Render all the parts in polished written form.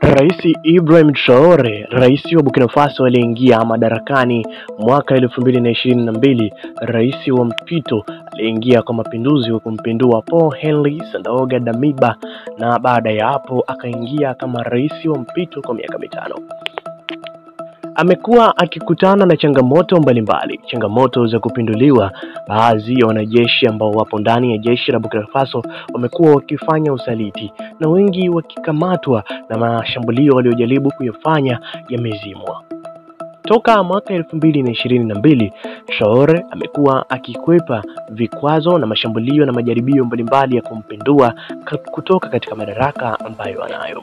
Rais Ibrahim Traore, rais wa Burkina Faso aliyeingia madarakani mwaka 2022, rais wa mpito aliingia kwa mapinduzi wa kumpindua Paul Henri Sandaogo Damiba, na baada ya hapo akaingia kama rais wa mpito kwa miaka 5. Amekuwa akikutana na changamoto mbalimbali, changamoto za kupinduliwa. Baadhi ya wanajeshi ambao wapo ndani ya jeshi la Burkina Faso wamekuwa wakifanya usaliti na wengi wakikamatwa, na mashambulio waliojaribu kuyafanya yamezimwa. Toka mwaka 2022, Traore amekuwa akikwepa vikwazo na mashambulio na majaribio mbalimbali ya kumpindua kutoka katika madaraka ambayo anayo.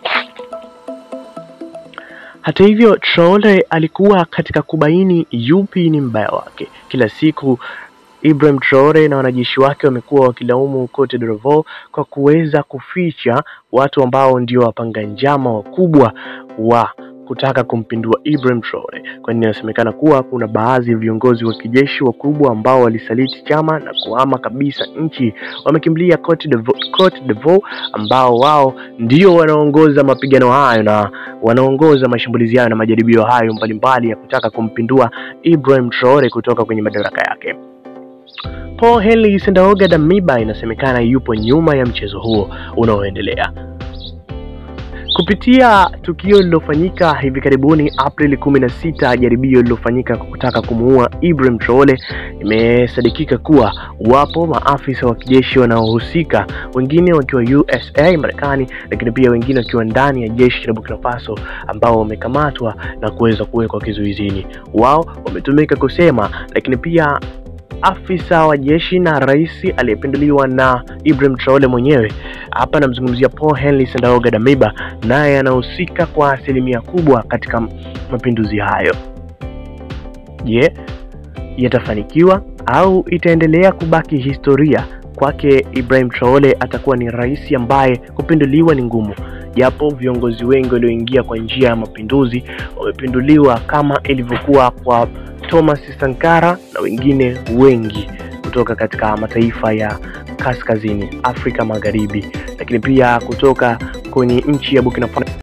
Hata hivyo, Traore alikuwa katika kubaini yupi ni mbaya wake. Kila siku Ibrahim Traore na wanajeshi wake wamekuwa wakilaumu Cote d'Ivoire kwa kuweza kuficha watu ambao ndio wapanga njama wakubwa wa kutaka kumpindua Ibrahim Traore, kwani inasemekana kuwa kuna baadhi ya viongozi wa kijeshi wakubwa ambao walisaliti chama na kuhama kabisa nchi, wamekimbilia Cote d'Ivoire ambao wao ndio wanaongoza mapigano hayo na wanaongoza mashambulizi hayo na majaribio hayo mbalimbali ya kutaka kumpindua Ibrahim Traore kutoka kwenye madaraka yake. Paul Henri Sandaogo Damiba inasemekana yupo nyuma ya mchezo huo unaoendelea. Kupitia tukio lililofanyika hivi karibuni Aprili 16, jaribio lililofanyika kutaka kumuua Ibrahim Traore, imesadikika kuwa wapo maafisa wa kijeshi wanaohusika, wengine wakiwa USA Marekani, lakini pia wengine wakiwa ndani ya jeshi la Burkina Faso ambao wamekamatwa na kuweza kuwekwa kizuizini. Wao wametumika kusema, lakini pia afisa wa jeshi na rais aliyepinduliwa na Ibrahim Traore mwenyewe, hapa namzungumzia Paul Henri Sandaogo Damiba, naye anahusika kwa asilimia kubwa katika mapinduzi hayo. Je, yatafanikiwa au itaendelea kubaki historia? Kwake Ibrahim Traore atakuwa ni rais ambaye kupinduliwa ni ngumu, japo viongozi wengi walioingia kwa njia ya mapinduzi wamepinduliwa kama ilivyokuwa kwa Thomas Sankara na wengine wengi kutoka katika mataifa ya kaskazini Afrika Magharibi, lakini pia kutoka kwenye nchi ya Burkina Faso.